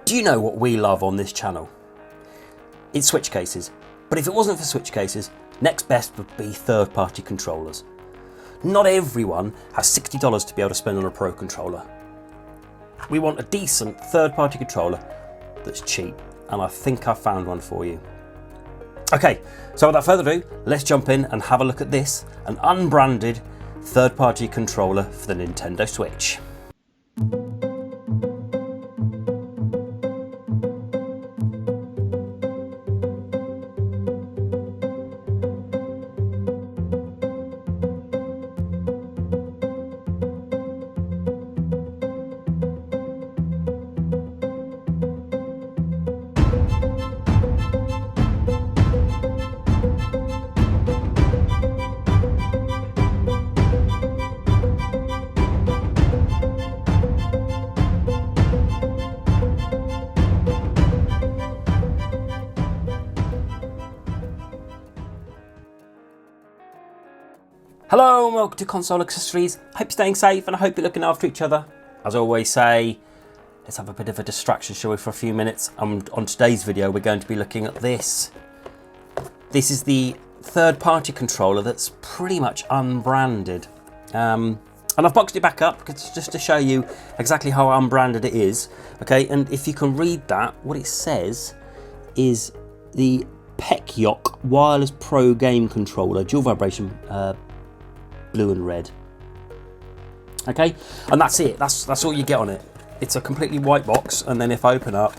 Do you know what we love on this channel? It's switch cases. But if it wasn't for switch cases, next best would be third-party controllers. Not everyone has $60 to be able to spend on a Pro controller. We want a decent third-party controller that's cheap, and I think I found one for you. Okay, so without further ado, let's jump in and have a look at this, an unbranded third-party controller for the Nintendo Switch. Hello and welcome to Console Accessories. Hope you're staying safe and I hope you're looking after each other. As I always say, let's have a bit of a distraction, shall we, for a few minutes. On today's video, we're going to be looking at this. This is the third-party controller that's pretty much unbranded. And I've boxed it back up just to show you exactly how unbranded it is. Okay, and if you can read that, what it says is the Pekyok Wireless Pro Game Controller, dual vibration, blue and red. Okay, and that's it. That's all you get on it. It's a completely white box, and then if I open up,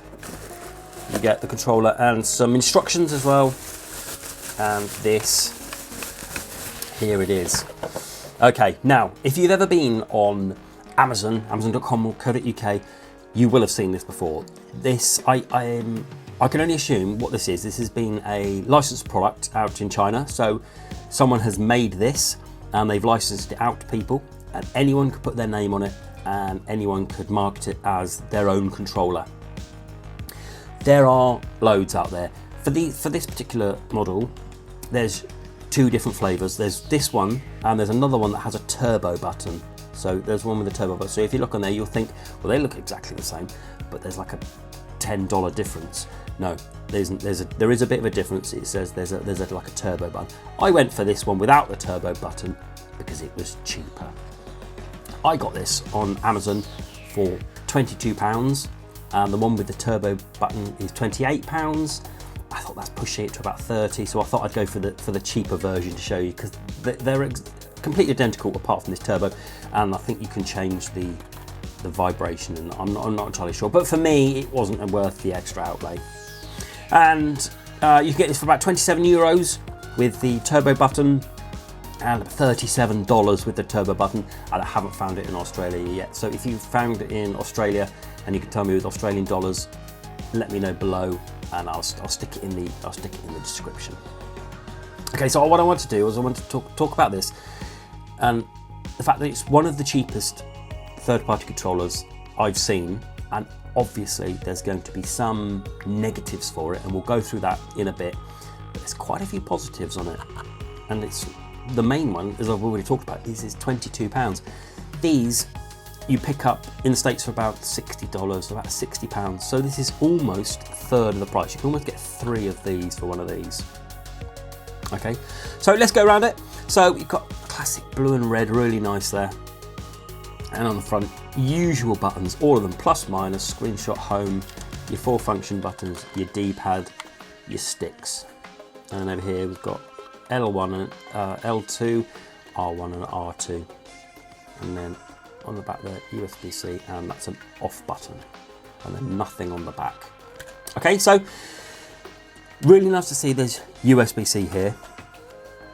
you get the controller and some instructions as well. And this, here it is. Okay, now if you've ever been on Amazon, amazon.com.co.uk, you will have seen this before. This, I can only assume what this is. This has been a licensed product out in China, so someone has made this and they've licensed it out to people, and anyone could put their name on it and anyone could market it as their own controller. There are loads out there. For this particular model, there's two different flavors. There's this one and there's another one that has a turbo button. So there's one with a turbo button. So if you look on there, you'll think, well, they look exactly the same, but there's like a $10 difference. No, there isn't. There is a bit of a difference. It says there's like a turbo button. I went for this one without the turbo button because it was cheaper. I got this on Amazon for £22, and the one with the turbo button is £28. I thought that's pushing it to about 30, so I thought I'd go for the cheaper version to show you, because they're completely identical apart from this turbo, and I think you can change the vibration, and I'm not entirely sure, but for me it wasn't worth the extra outlay. And you can get this for about €27 with the turbo button and $37 with the turbo button, and I haven't found it in Australia yet. So if you found it in Australia and you can tell me with Australian dollars, let me know below and I'll stick it in the description. Okay, so what I want to do is I want to talk about this and the fact that it's one of the cheapest third-party controllers I've seen, and obviously there's going to be some negatives for it, and we'll go through that in a bit, but there's quite a few positives on it, and it's the main one, as I've already talked about, is £22. These you pick up in the States for about $60, about £60, so this is almost a third of the price. You can almost get 3 of these for one of these. Okay, so let's go around it. So you've got classic blue and red, really nice there. And on the front, usual buttons, all of them, plus, minus, screenshot, home, your 4 function buttons, your D-pad, your sticks. And over here we've got L1 and L2, R1 and R2. And then on the back there, USB-C, and that's an off button. And then nothing on the back. Okay, so really nice to see there's USB-C here.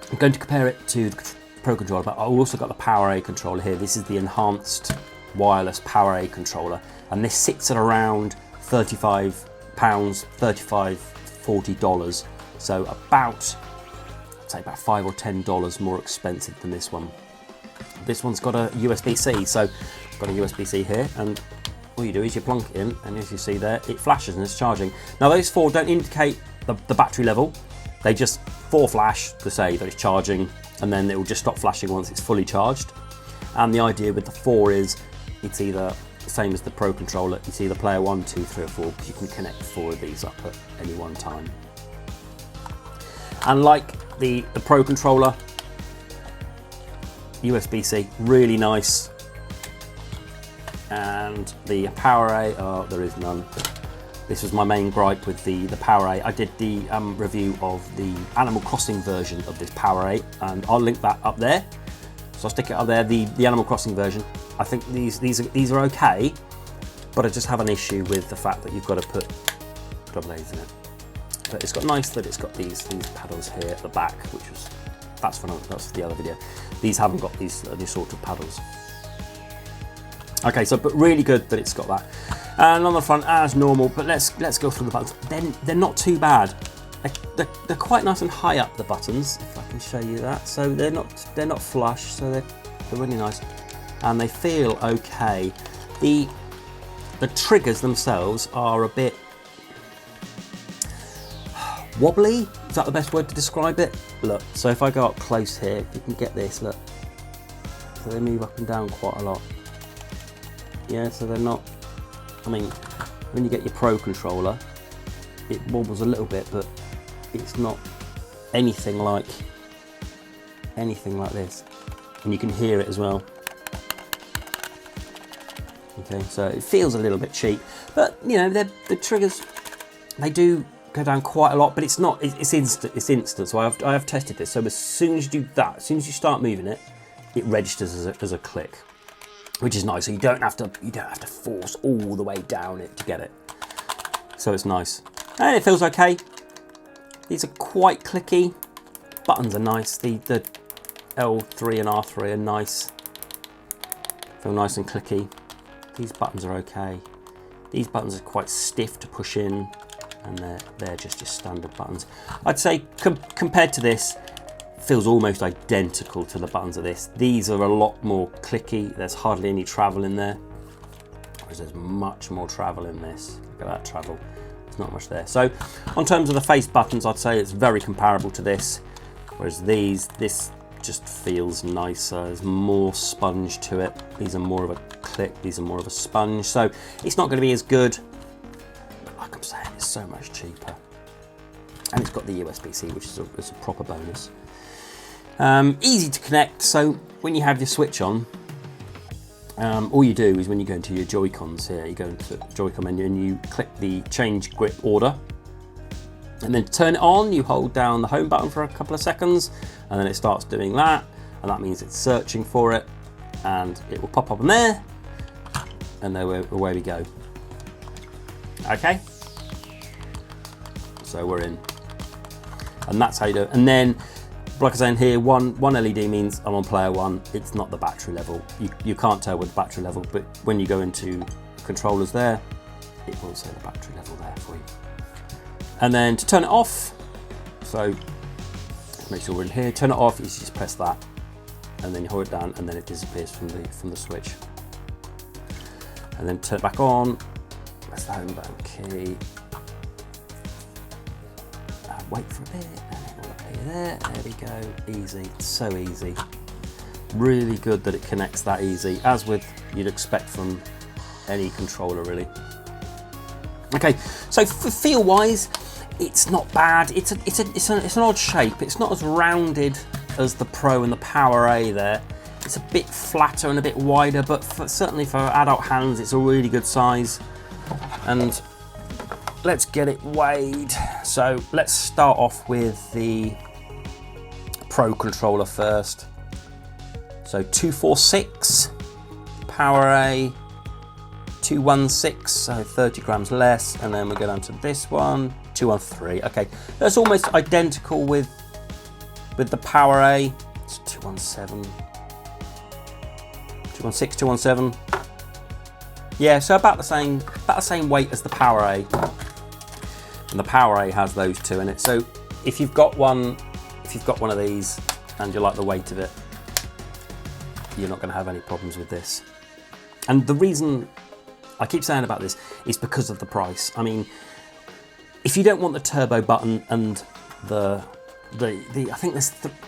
I'm going to compare it to the Pro controller, but I've also got the PowerA controller here. This is the enhanced wireless PowerA controller, and this sits at around £35, $40. So about, I'd say about $5 or $10 more expensive than this one. This one's got a USB-C, so I've got a USB-C here, and all you do is you plonk it in, and as you see there, it flashes and it's charging. Now those 4 don't indicate the battery level, they just 4 flash to say that it's charging, and then it will just stop flashing once it's fully charged. And the idea with the 4 is it's either same as the Pro controller. You see the player 1, 2, 3 or 4, because you can connect 4 of these up at any one time. And like the Pro controller, USB-C, really nice. And the PowerA, oh, there is none. This was my main gripe with the PowerA. I did the review of the Animal Crossing version of this PowerA, and I'll link that up there. So I'll stick it up there, the Animal Crossing version. I think these are okay, but I just have an issue with the fact that you've got to put AA's in it. But it's got nice that it's got these paddles here at the back, that's the other video. These haven't got these sort of paddles. Okay, so but really good that it's got that. And on the front, as normal, but let's go through the buttons. They're not too bad. They're quite nice and high up, the buttons, if I can show you that. So they're not flush, so they're really nice, and they feel okay. The triggers themselves are a bit wobbly. Is that the best word to describe it? Look, so if I go up close here, if you can get this, look. So they move up and down quite a lot. Yeah, so they're not. I mean, when you get your Pro controller, it wobbles a little bit, but it's not anything like this, and you can hear it as well. Okay, so it feels a little bit cheap, but you know, the triggers, they do go down quite a lot, but it's not. It's instant. It's instant. So I have tested this. So as soon as you do that, as soon as you start moving it, it registers as a click, which is nice. So you don't have to force all the way down it to get it. So it's nice, and it feels okay. These are quite clicky. Buttons are nice. The L3 and R3 are nice. Feel nice and clicky. These buttons are okay. These buttons are quite stiff to push in, and they're just your standard buttons. I'd say compared to this, feels almost identical to the buttons of this. These are a lot more clicky. There's hardly any travel in there, whereas there's much more travel in this. Look at that travel. There's not much there. So on terms of the face buttons, I'd say it's very comparable to this, whereas this just feels nicer. There's more sponge to it. These are more of a click. These are more of a sponge. So it's not going to be as good, but like I'm saying, it's so much cheaper. And it's got the USB-C, which is a proper bonus. Easy to connect, so when you have your switch on, all you do is when you go into your Joy-Cons here, you go into the Joy-Con menu and you click the change grip order, and then to turn it on you hold down the home button for a couple of seconds, and then it starts doing that, and that means it's searching for it, and it will pop up in there, and there away we go. Okay, so we're in, and that's how you do it. And then, like I was saying here, one LED means I'm on player 1. It's not the battery level. You can't tell with the battery level, but when you go into controllers there, it will say the battery level there for you. And then to turn it off, so make sure we're in here. Turn it off. You just press that, and then you hold it down, and then it disappears from the switch. And then turn it back on. Press the home button key. Wait for a bit. There we go, easy, so easy. Really good that it connects that easy, as with you'd expect from any controller really. Okay, so for feel wise, it's not bad. It's an odd shape. It's not as rounded as the Pro and the PowerA there. It's a bit flatter and a bit wider, but certainly for adult hands, it's a really good size. And let's get it weighed. So let's start off with the Pro controller first. So 246, PowerA 216, so 30 grams less, and then we go down to this one, 213. Okay, that's almost identical with the PowerA. It's 217, 216, 217. Yeah, so about the same weight as the PowerA. And the PowerA has those two in it. So if you've got one of these and you like the weight of it, you're not going to have any problems with this. And the reason I keep saying about this is because of the price. I mean, if you don't want the turbo button and the I think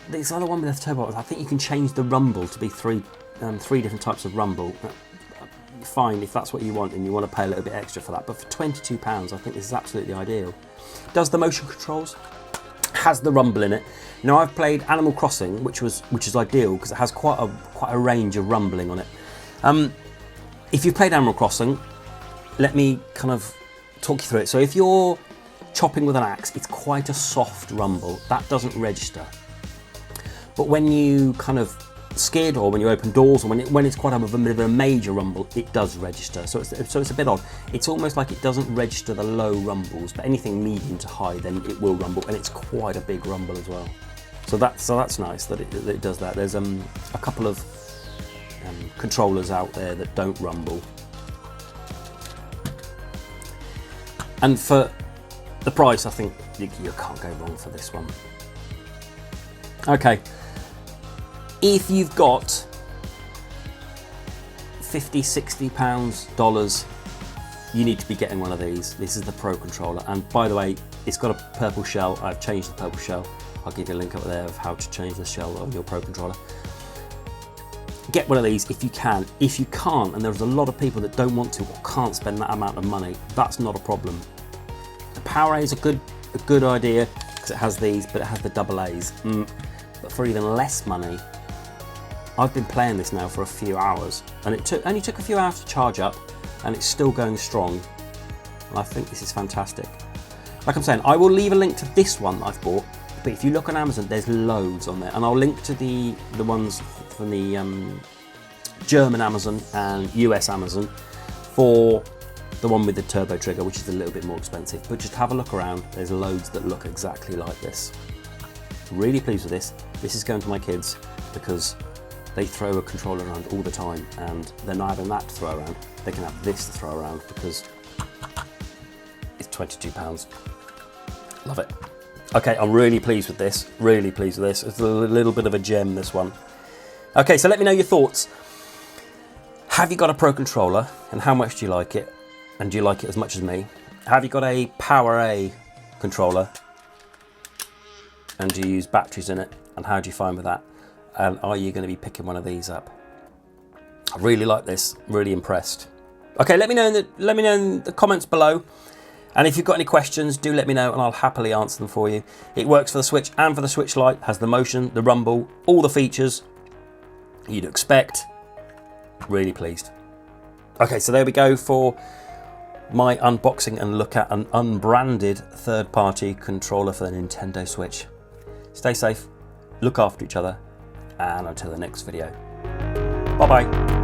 there's other one with the turbo button. I think you can change the rumble to be three different types of rumble. fine if that's what you want and you want to pay a little bit extra for that. But for £22, I think this is absolutely ideal. Does the motion controls, has the rumble in it. Now I've played Animal Crossing, which is ideal because it has quite a range of rumbling on it. If you've played Animal Crossing, let me kind of talk you through it. So if you're chopping with an axe, it's quite a soft rumble. That doesn't register. But when you kind of skid, or when you open doors, or when it's quite a bit of a major rumble, it does register. So it's a bit odd. It's almost like it doesn't register the low rumbles, but anything medium to high, then it will rumble, and it's quite a big rumble as well. So that's nice that it does that. There's a couple of controllers out there that don't rumble, and for the price, I think you can't go wrong for this one. Okay. If you've got $50, £60, dollars, you need to be getting one of these. This is the Pro controller, and by the way, it's got a purple shell. I've changed the purple shell. I'll give you a link up there of how to change the shell on your Pro controller. Get one of these if you can. If you can't, and there's a lot of people that don't want to or can't spend that amount of money, that's not a problem. The Power A is a good idea because it has these, but it has the double A's. But for even less money, I've been playing this now for a few hours, and it only took a few hours to charge up, and it's still going strong, and I think this is fantastic. Like I'm saying, I will leave a link to this one that I've bought, but if you look on Amazon, there's loads on there, and I'll link to the ones from the German Amazon and US Amazon for the one with the turbo trigger, which is a little bit more expensive, but just have a look around. There's loads that look exactly like this. Really pleased with this. This is going to my kids because they throw a controller around all the time, and they're not having that to throw around. They can have this to throw around because it's £22. Love it. Okay, I'm really pleased with this. Really pleased with this. It's a little bit of a gem, this one. Okay, so let me know your thoughts. Have you got a Pro controller, and how much do you like it? And do you like it as much as me? Have you got a Power A controller, and do you use batteries in it? And how do you find with that? And are you going to be picking one of these up? I really like this, really impressed. Okay, let me know in the comments below. And if you've got any questions, do let me know and I'll happily answer them for you. It works for the Switch and for the Switch Lite, has the motion, the rumble, all the features you'd expect. Really pleased. Okay, so there we go for my unboxing and look at an unbranded third-party controller for the Nintendo Switch. Stay safe, look after each other, and until the next video, bye bye.